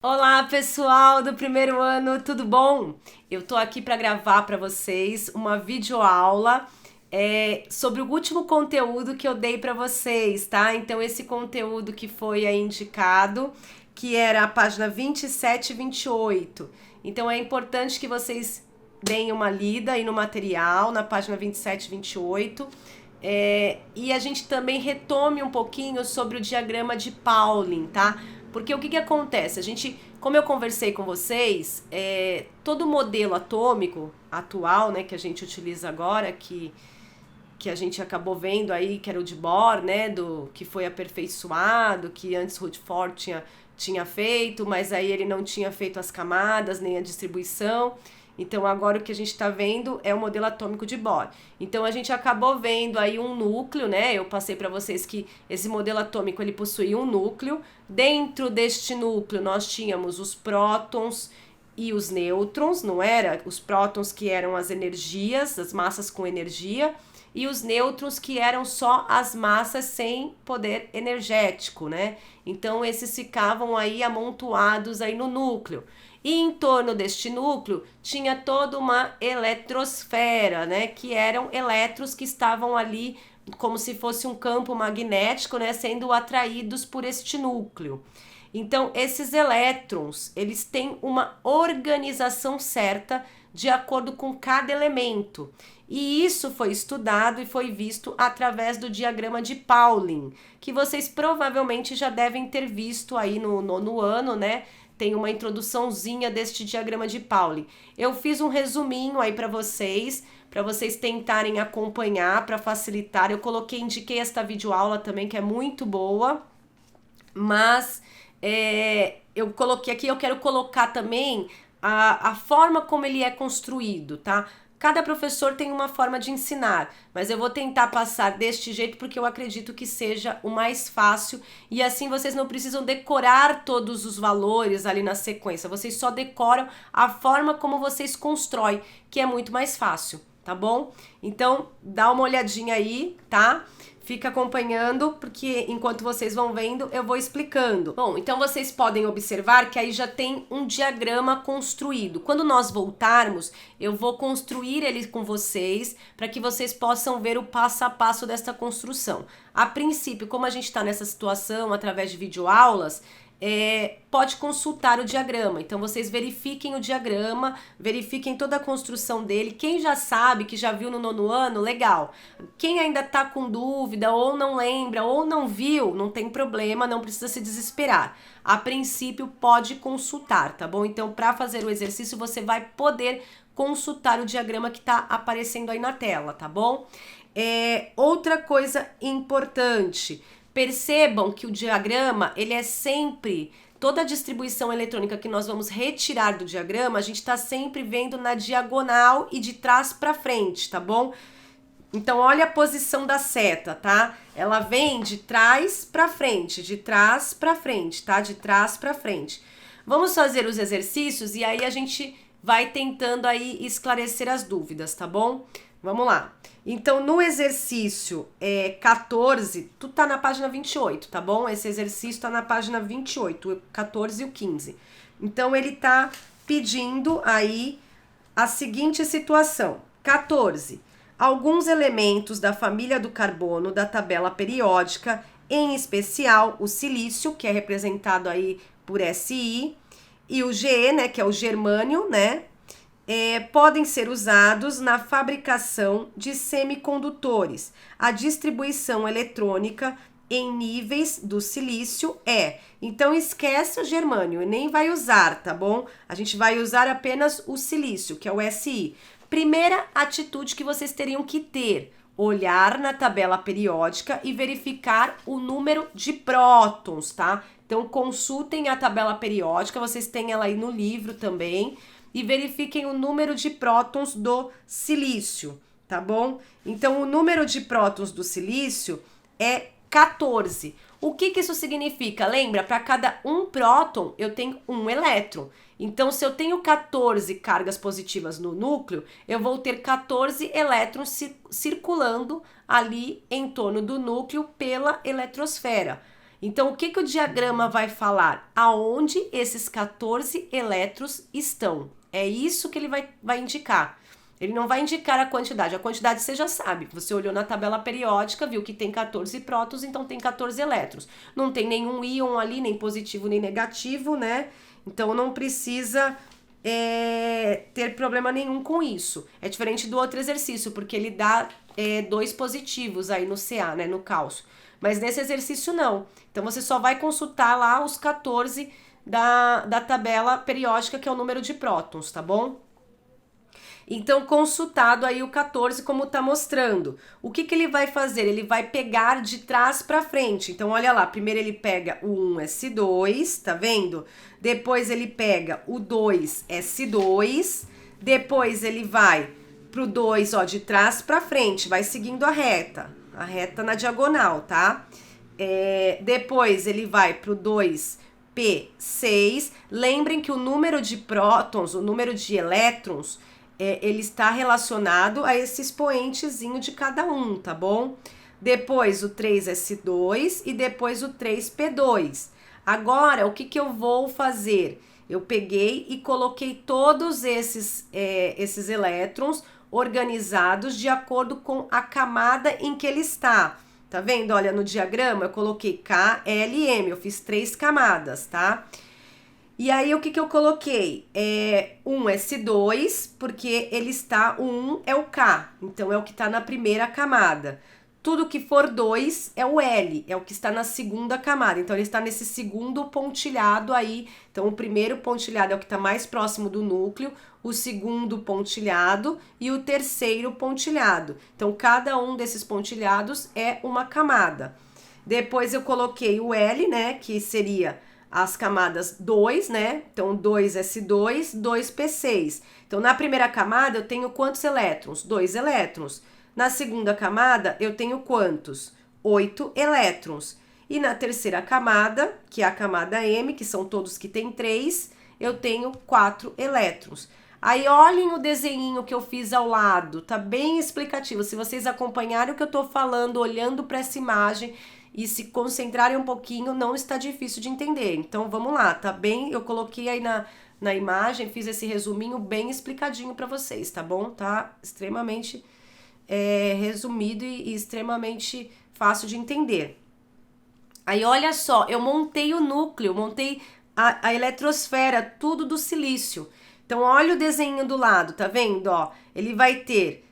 Olá, pessoal do primeiro ano, tudo bom? Eu tô aqui para gravar para vocês uma videoaula sobre o último conteúdo que eu dei para vocês, tá? Então, esse conteúdo que foi aí indicado, que era a página 27 e 28. Então, é importante que vocês deem uma lida aí no material, na página 27 e 28. E a gente também retome um pouquinho sobre o diagrama de Pauling, tá? Porque o que acontece? A gente, como eu conversei com vocês, todo modelo atômico atual, né, que a gente utiliza agora, que a gente acabou vendo aí, que era o de Bohr, né, que foi aperfeiçoado, que antes Rutherford tinha feito, mas aí ele não tinha feito as camadas, nem a distribuição. Então agora o que a gente está vendo é o modelo atômico de Bohr. Então a gente acabou vendo aí um núcleo, né? Eu passei para vocês que esse modelo atômico ele possui um núcleo. Dentro deste núcleo nós tínhamos os prótons e os nêutrons, não era? Os prótons que eram as energias, as massas com energia, e os nêutrons que eram só as massas sem poder energético, né? Então esses ficavam aí amontoados aí no núcleo. E em torno deste núcleo tinha toda uma eletrosfera, né? Que eram elétrons que estavam ali como se fosse um campo magnético, né? Sendo atraídos por este núcleo. Então, esses elétrons, eles têm uma organização certa de acordo com cada elemento. E isso foi estudado e foi visto através do diagrama de Pauling, que vocês provavelmente já devem ter visto aí no nono ano, né? Tem uma introduçãozinha deste diagrama de Pauling. Eu fiz um resuminho aí para vocês tentarem acompanhar, para facilitar. Eu indiquei esta videoaula também, que é muito boa, mas eu coloquei aqui, eu quero colocar também a forma como ele é construído, tá? Cada professor tem uma forma de ensinar, mas eu vou tentar passar deste jeito porque eu acredito que seja o mais fácil e assim vocês não precisam decorar todos os valores ali na sequência, vocês só decoram a forma como vocês constroem, que é muito mais fácil, tá bom? Então, dá uma olhadinha aí, tá? Fica acompanhando, porque enquanto vocês vão vendo, eu vou explicando. Bom, então vocês podem observar que aí já tem um diagrama construído. Quando nós voltarmos, eu vou construir ele com vocês, para que vocês possam ver o passo a passo desta construção. A princípio, como a gente está nessa situação, através de videoaulas, pode consultar o diagrama. Então vocês verifiquem o diagrama, verifiquem toda a construção dele. Quem já sabe, que já viu no nono ano, legal. Quem ainda tá com dúvida, ou não lembra, ou não viu, não tem problema, não precisa se desesperar. A princípio pode consultar, tá bom? Então para fazer o exercício você vai poder consultar o diagrama que tá aparecendo aí na tela, tá bom? Outra coisa importante, percebam que o diagrama, ele é sempre, toda a distribuição eletrônica que nós vamos retirar do diagrama, a gente está sempre vendo na diagonal e de trás para frente, tá bom? Então, olha a posição da seta, tá? Ela vem de trás para frente, de trás para frente, tá? De trás para frente. Vamos fazer os exercícios e aí a gente vai tentando aí esclarecer as dúvidas, tá bom? Vamos lá. Então, no exercício 14, tu tá na página 28, tá bom? Esse exercício tá na página 28, o 14 e o 15. Então, ele tá pedindo aí a seguinte situação. 14. Alguns elementos da família do carbono da tabela periódica, em especial o silício, que é representado aí por Si, e o Ge, né, que é o germânio, né? Podem ser usados na fabricação de semicondutores. A distribuição eletrônica em níveis do silício então esquece o germânio e nem vai usar, tá bom? A gente vai usar apenas o silício, que é o Si. Primeira atitude que vocês teriam que ter: olhar na tabela periódica e verificar o número de prótons, tá? Então consultem a tabela periódica, vocês têm ela aí no livro também, e verifiquem o número de prótons do silício, tá bom? Então, o número de prótons do silício é 14. O que isso significa? Lembra, para cada um próton, eu tenho um elétron. Então, se eu tenho 14 cargas positivas no núcleo, eu vou ter 14 elétrons circulando ali em torno do núcleo pela eletrosfera. Então, o que que o diagrama vai falar? Aonde esses 14 elétrons estão. É isso que ele vai indicar. Ele não vai indicar a quantidade você já sabe. Você olhou na tabela periódica, viu que tem 14 prótons, então tem 14 elétrons. Não tem nenhum íon ali, nem positivo nem negativo, né? Então não precisa ter problema nenhum com isso. É diferente do outro exercício, porque ele dá 2 positivos aí no Ca, né, no cálcio. Mas nesse exercício não. Então você só vai consultar lá os 14 da tabela periódica, que é o número de prótons, tá bom? Então, consultado aí o 14, como tá mostrando. O que que ele vai fazer? Ele vai pegar de trás para frente. Então, olha lá, primeiro ele pega o 1s2, tá vendo? Depois ele pega o 2s2, depois ele vai pro 2, ó, de trás para frente, vai seguindo a reta na diagonal, tá? Depois ele vai pro 2p6. Lembrem que o número de prótons, o número de elétrons, ele está relacionado a esse expoentezinho de cada um, tá bom? Depois o 3s2 e depois o 3p2. Agora, o que que eu vou fazer? Eu peguei e coloquei todos esses elétrons organizados de acordo com a camada em que ele está. Tá vendo? Olha, no diagrama eu coloquei K, L e M, eu fiz 3 camadas, tá? E aí, o que que eu coloquei? 1s2, porque ele está, o 1 é o K, então é o que está na primeira camada. Tudo que for 2 é o L, é o que está na segunda camada. Então, ele está nesse segundo pontilhado aí. Então, o primeiro pontilhado é o que está mais próximo do núcleo, o segundo pontilhado e o terceiro pontilhado. Então, cada um desses pontilhados é uma camada. Depois, eu coloquei o L, né, que seria as camadas 2, né? Então, 2s2, 2p6. Então, na primeira camada, eu tenho quantos elétrons? 2 elétrons. Na segunda camada, eu tenho quantos? 8 elétrons. E na terceira camada, que é a camada M, que são todos que tem 3, eu tenho 4 elétrons. Aí, olhem o desenho que eu fiz ao lado, tá bem explicativo. Se vocês acompanharem o que eu tô falando, olhando para essa imagem e se concentrarem um pouquinho, não está difícil de entender. Então, vamos lá, tá bem? Eu coloquei aí na imagem, fiz esse resuminho bem explicadinho para vocês, tá bom? Tá extremamente resumido e extremamente fácil de entender. Aí, olha só, eu montei o núcleo, montei a eletrosfera, tudo do silício. Então, olha o desenho do lado, tá vendo? Ó, ele vai ter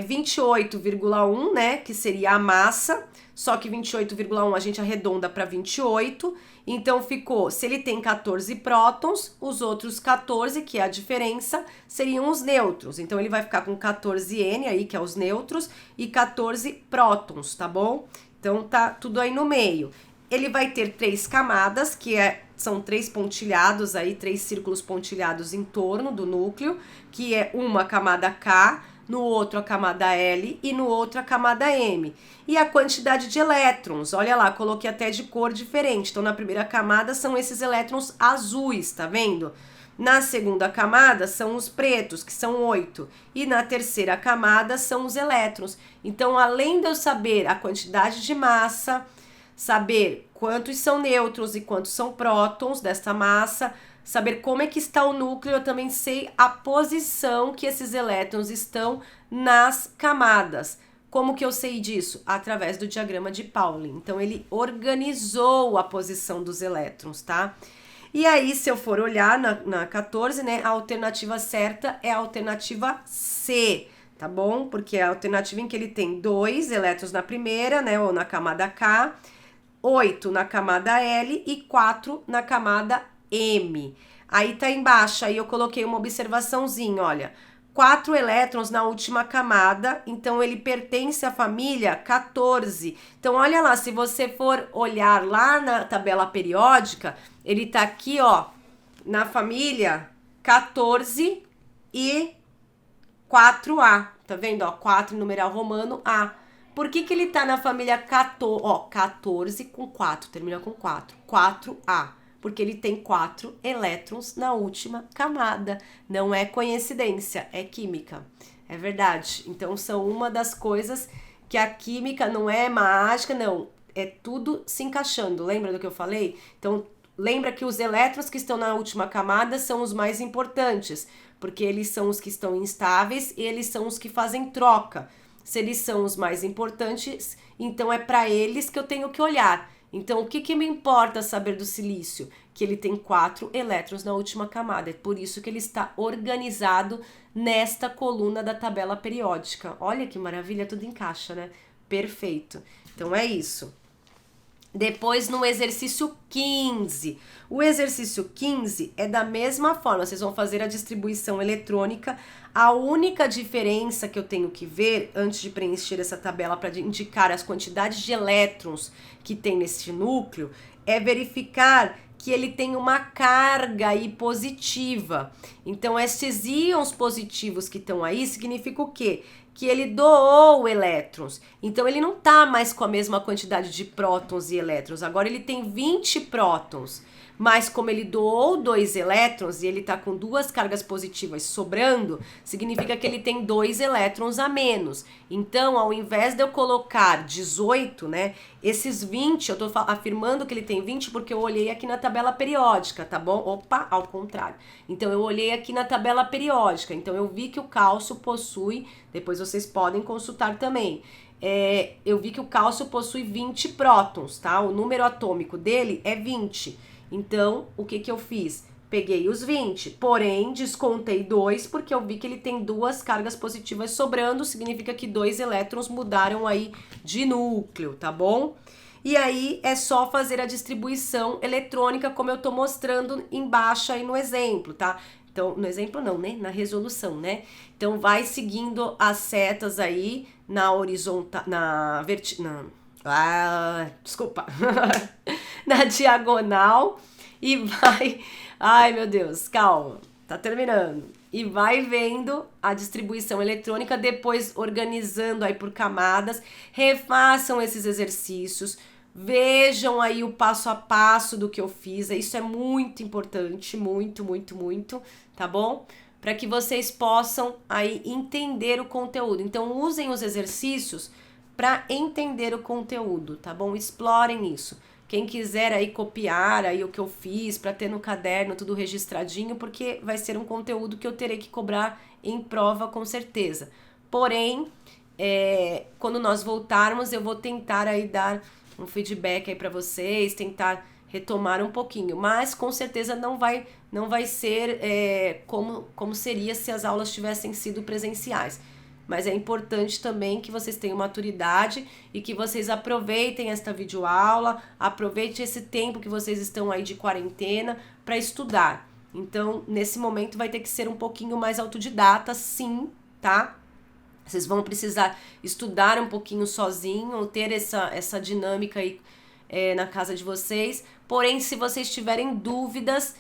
28,1, né, que seria a massa, só que 28,1 a gente arredonda para 28, então ficou, se ele tem 14 prótons, os outros 14, que é a diferença, seriam os nêutrons. Então, ele vai ficar com 14N aí, que é os nêutrons, e 14 prótons, tá bom? Então, tá tudo aí no meio. Ele vai ter 3 camadas, que são 3 pontilhados aí, 3 círculos pontilhados em torno do núcleo, que é uma camada K, no outro a camada L e no outro a camada M. E a quantidade de elétrons, olha lá, coloquei até de cor diferente. Então, na primeira camada são esses elétrons azuis, tá vendo? Na segunda camada são os pretos, que são 8. E na terceira camada são os elétrons. Então, além de eu saber a quantidade de massa, saber quantos são nêutrons e quantos são prótons desta massa, saber como é que está o núcleo, eu também sei a posição que esses elétrons estão nas camadas. Como que eu sei disso? Através do diagrama de Pauling. Então, ele organizou a posição dos elétrons, tá? E aí, se eu for olhar na 14, né, a alternativa certa é a alternativa C, tá bom? Porque é a alternativa em que ele tem 2 elétrons na primeira, né, ou na camada K, 8 na camada L e 4 na camada M. Aí tá embaixo, aí eu coloquei uma observaçãozinha, olha, 4 elétrons na última camada, então ele pertence à família 14. Então, olha lá, se você for olhar lá na tabela periódica, ele tá aqui, ó, na família 14 e 4A, tá vendo, ó, 4 em numeral romano, A. Por que que ele tá na família 14, ó, 14 com 4, termina com 4, 4A? Porque ele tem 4 elétrons na última camada. Não é coincidência, é química. É verdade. Então, são uma das coisas que a química não é mágica, não. é tudo se encaixando. Lembra do que eu falei? Então, lembra que os elétrons que estão na última camada são os mais importantes, porque eles são os que estão instáveis e eles são os que fazem troca. Se eles são os mais importantes, então é para eles que eu tenho que olhar. Então, o que me importa saber do silício? Que ele tem 4 elétrons na última camada. É por isso que ele está organizado nesta coluna da tabela periódica. Olha que maravilha, tudo encaixa, né? Perfeito. Então, é isso. Depois, no exercício 15. O exercício 15 é da mesma forma. Vocês vão fazer a distribuição eletrônica. A única diferença que eu tenho que ver, antes de preencher essa tabela para indicar as quantidades de elétrons que tem nesse núcleo, é verificar que ele tem uma carga aí positiva. Então, esses íons positivos que estão aí, significa o quê? Que ele doou elétrons. Então, ele não tá mais com a mesma quantidade de prótons e elétrons. Agora, ele tem 20 prótons. Mas como ele doou 2 elétrons e ele tá com 2 cargas positivas sobrando, significa que ele tem 2 elétrons a menos. Então, ao invés de eu colocar 18, né, esses 20, eu tô afirmando que ele tem 20 porque eu olhei aqui na tabela periódica, tá bom? Opa, ao contrário. Então, eu olhei aqui na tabela periódica. Então, eu vi que o cálcio possui, depois vocês podem consultar também, eu vi que o cálcio possui 20 prótons, tá? O número atômico dele é 20. Então, o que eu fiz? Peguei os 20, porém, descontei 2, porque eu vi que ele tem 2 cargas positivas sobrando, significa que 2 elétrons mudaram aí de núcleo, tá bom? E aí, é só fazer a distribuição eletrônica, como eu tô mostrando embaixo aí no exemplo, tá? Então, no exemplo não, né? Na resolução, né? Então, vai seguindo as setas aí na horizontal, desculpa, na diagonal e vai, ai meu Deus, calma, tá terminando, e vai vendo a distribuição eletrônica, depois organizando aí por camadas, refaçam esses exercícios, vejam aí o passo a passo do que eu fiz, isso é muito importante, muito, muito, muito, tá bom? Para que vocês possam aí entender o conteúdo. Então, usem os exercícios para entender o conteúdo, tá bom? Explorem isso. Quem quiser aí copiar aí o que eu fiz para ter no caderno tudo registradinho, porque vai ser um conteúdo que eu terei que cobrar em prova com certeza. Porém, quando nós voltarmos, eu vou tentar aí dar um feedback aí para vocês, tentar retomar um pouquinho, mas com certeza não vai ser como seria se as aulas tivessem sido presenciais. Mas é importante também que vocês tenham maturidade e que vocês aproveitem esta videoaula, aproveitem esse tempo que vocês estão aí de quarentena para estudar. Então, nesse momento vai ter que ser um pouquinho mais autodidata, sim, tá? Vocês vão precisar estudar um pouquinho sozinho, ter essa dinâmica aí na casa de vocês. Porém, se vocês tiverem dúvidas,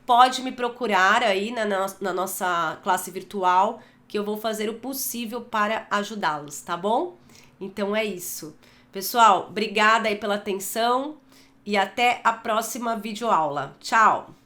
pode me procurar aí na nossa classe virtual, que eu vou fazer o possível para ajudá-los, tá bom? Então é isso. Pessoal, obrigada aí pela atenção e até a próxima videoaula. Tchau!